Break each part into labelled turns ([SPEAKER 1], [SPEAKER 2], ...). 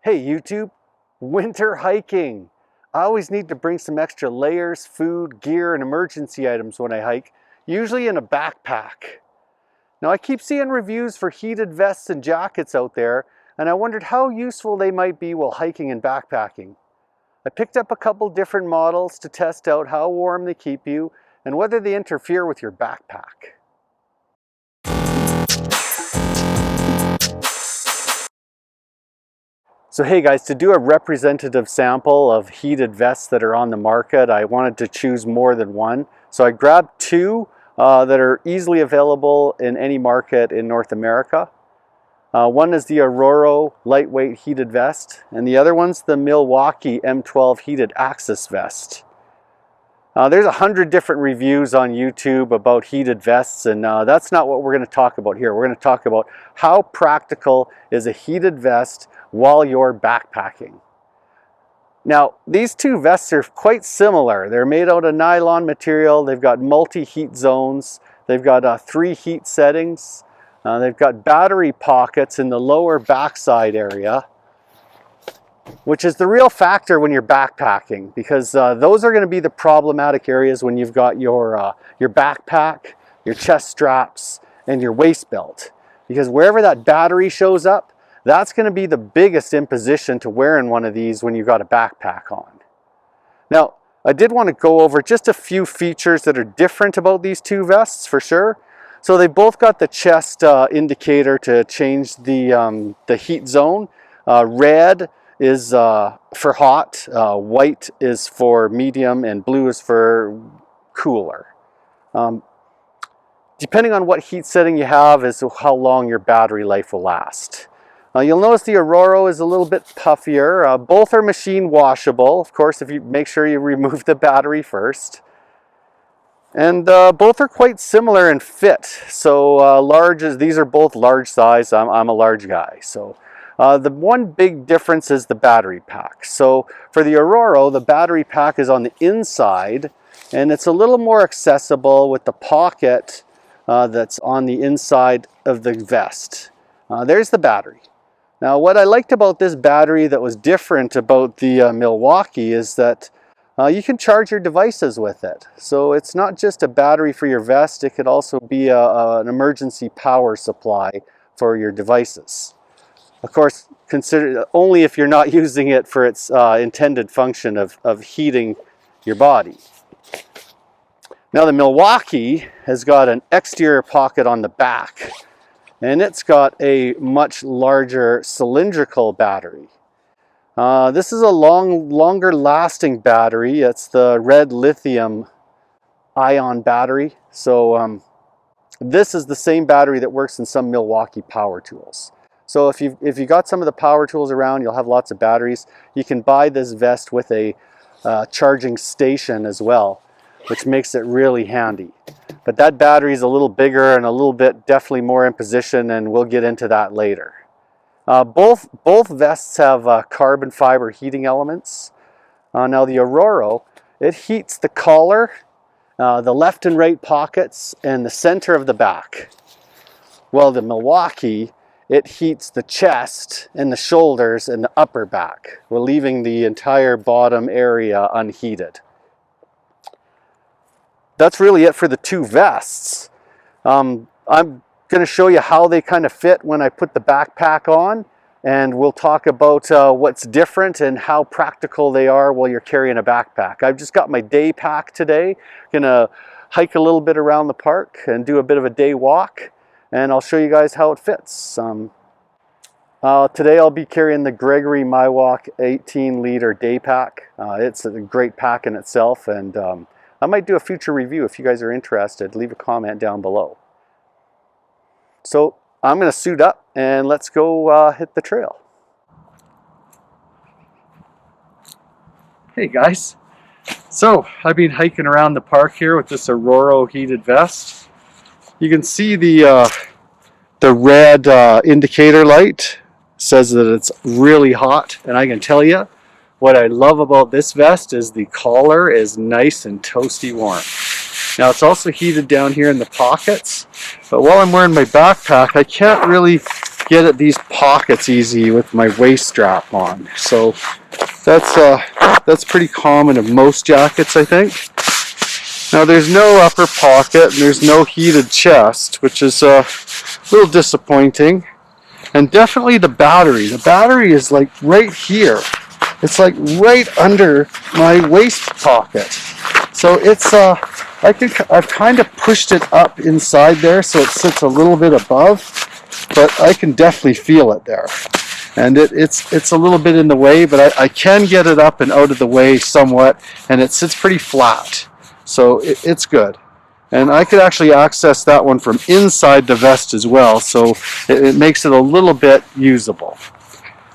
[SPEAKER 1] Hey YouTube, winter hiking. I always need to bring some extra layers, food, gear, and emergency items when I hike, usually in a backpack. Now I keep seeing reviews for heated vests and jackets out there, and I wondered how useful they might be while hiking and backpacking. I picked up a couple different models to test out how warm they keep you and whether they interfere with your backpack. So hey guys, to do a representative sample of heated vests that are on the market, I wanted to choose more than one. So I grabbed two that are easily available in any market in North America. One is the Ororo lightweight heated vest, and the other one's the Milwaukee M12 heated Axis vest. There's 100 different reviews on YouTube about heated vests, and that's not what we're going to talk about here. We're going to talk about how practical is a heated vest while you're backpacking. Now, these two vests are quite similar. They're made out of nylon material. They've got multi-heat zones. They've got 3 heat settings. They've got battery pockets in the lower backside area, which is the real factor when you're backpacking, because those are going to be the problematic areas when you've got your backpack, your chest straps, and your waist belt. Because wherever that battery shows up, that's going to be the biggest imposition to wearing one of these when you've got a backpack on. Now, I did want to go over just a few features that are different about these two vests for sure. So they both got the chest indicator to change the heat zone. Red is for hot, white is for medium, and blue is for cooler. Depending on what heat setting you have is how long your battery life will last. You'll notice the Ororo is a little bit puffier. Both are machine washable, of course, if you make sure you remove the battery first. And both are quite similar in fit. So these are both large size. I'm a large guy. So the one big difference is the battery pack. So for the Ororo, the battery pack is on the inside, and it's a little more accessible with the pocket that's on the inside of the vest. There's the battery. Now, what I liked about this battery that was different about the Milwaukee is that you can charge your devices with it. So it's not just a battery for your vest, it could also be an emergency power supply for your devices. Of course, consider only if you're not using it for its intended function of heating your body. Now the Milwaukee has got an exterior pocket on the back, and it's got a much larger cylindrical battery. This is a longer lasting battery. It's the red lithium ion battery. So this is the same battery that works in some Milwaukee power tools. So if you got some of the power tools around, you'll have lots of batteries. You can buy this vest with a charging station as well, which makes it really handy. But that battery is a little bigger and a little bit definitely more in position, and we'll get into that later. Both vests have carbon fiber heating elements. Now the Ororo, it heats the collar, the left and right pockets, and the center of the back. Well, the Milwaukee, it heats the chest and the shoulders and the upper back, while leaving the entire bottom area unheated. That's really it for the two vests. I'm going to show you how they kind of fit when I put the backpack on, and we'll talk about what's different and how practical they are while you're carrying a backpack. I've just got my day pack today. Gonna hike a little bit around the park and do a bit of a day walk, and I'll show you guys how it fits. Today I'll be carrying the Gregory Miwok 18-liter day pack. It's a great pack in itself, and I might do a future review if you guys are interested. Leave a comment down below. So I'm going to suit up and let's go hit the trail. Hey guys. So I've been hiking around the park here with this Ororo heated vest. You can see the red indicator light says that it's really hot, and I can tell you what I love about this vest is the collar is nice and toasty warm. Now it's also heated down here in the pockets, but while I'm wearing my backpack, I can't really get at these pockets easy with my waist strap on. So that's pretty common of most jackets, I think. Now there's no upper pocket and there's no heated chest, which is a little disappointing. And definitely the battery. The battery is like right here. It's like right under my waist pocket. So it's I've kind of pushed it up inside there so it sits a little bit above, but I can definitely feel it there. And it's a little bit in the way, but I can get it up and out of the way somewhat, and it sits pretty flat. So it's good. And I could actually access that one from inside the vest as well, so it makes it a little bit usable.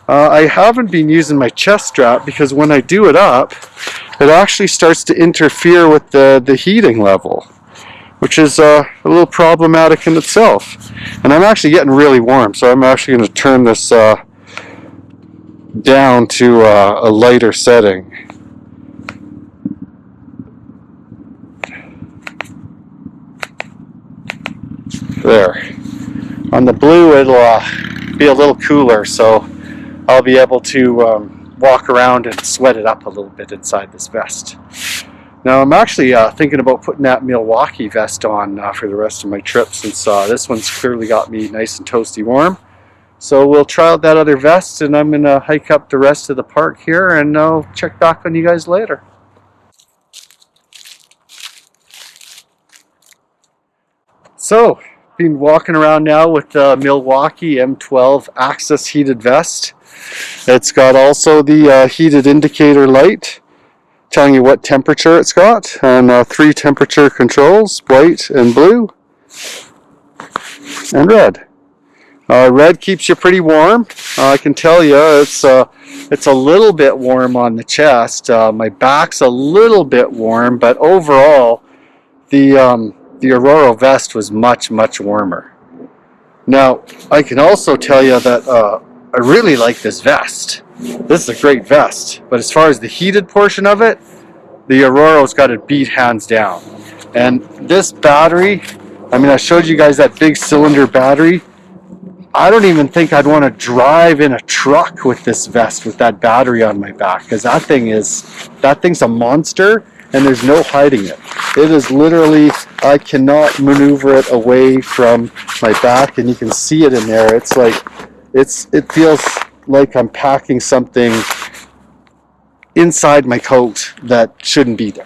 [SPEAKER 1] I haven't been using my chest strap because when I do it up, it actually starts to interfere with the heating level, which is a little problematic in itself. And I'm actually getting really warm, so I'm actually going to turn this down to a lighter setting. There. On the blue, it'll be a little cooler, so I'll be able to walk around and sweat it up a little bit inside this vest. Now I'm actually thinking about putting that Milwaukee vest on for the rest of my trip, since this one's clearly got me nice and toasty warm. So we'll try out that other vest, and I'm going to hike up the rest of the park here, and I'll check back on you guys later. So, been walking around now with the Milwaukee M12 Access heated vest. It's got also the heated indicator light telling you what temperature it's got, and 3 temperature controls, white and blue and red. Red keeps you pretty warm. I can tell you it's a little bit warm on the chest. My back's a little bit warm, but overall the Aurora vest was much warmer. Now I can also tell you that I really like this vest. This is a great vest, but as far as the heated portion of it, the Aurora's got it beat hands down. And this battery, I mean, I showed you guys that big cylinder battery. I don't even think I'd want to drive in a truck with this vest with that battery on my back, because that thing's a monster, and there's no hiding it. It is literally, I cannot maneuver it away from my back, and you can see it in there. It's like, it feels like I'm packing something inside my coat that shouldn't be there.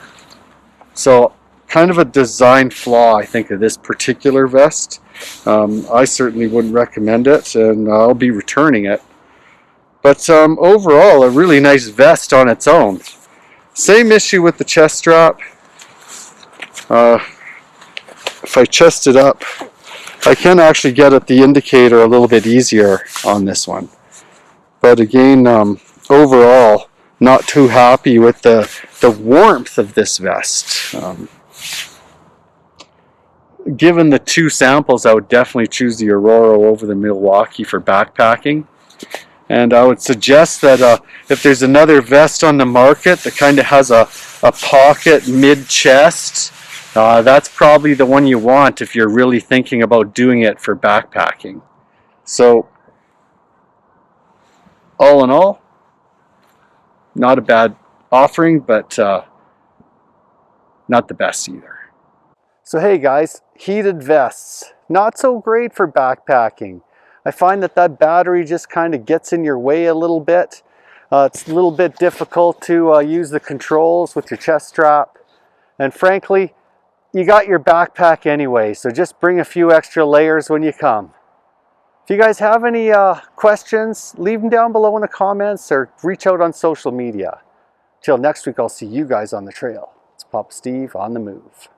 [SPEAKER 1] So kind of a design flaw, I think, of this particular vest. I certainly wouldn't recommend it, and I'll be returning it. But overall, a really nice vest on its own. Same issue with the chest strap. If I chest it up, I can actually get at the indicator a little bit easier on this one. But again, overall, not too happy with the warmth of this vest. Given the 2 samples, I would definitely choose the Aurora over the Milwaukee for backpacking. And I would suggest that if there's another vest on the market that kind of has a pocket mid-chest, that's probably the one you want if you're really thinking about doing it for backpacking. So, all in all, not a bad offering, but not the best either. So hey guys, heated vests, not so great for backpacking. I find that battery just kind of gets in your way a little bit. It's a little bit difficult to use the controls with your chest strap. And frankly, you got your backpack anyway, so just bring a few extra layers when you come. If you guys have any questions, leave them down below in the comments or reach out on social media. Till next week, I'll see you guys on the trail. It's Papa Steve on the move.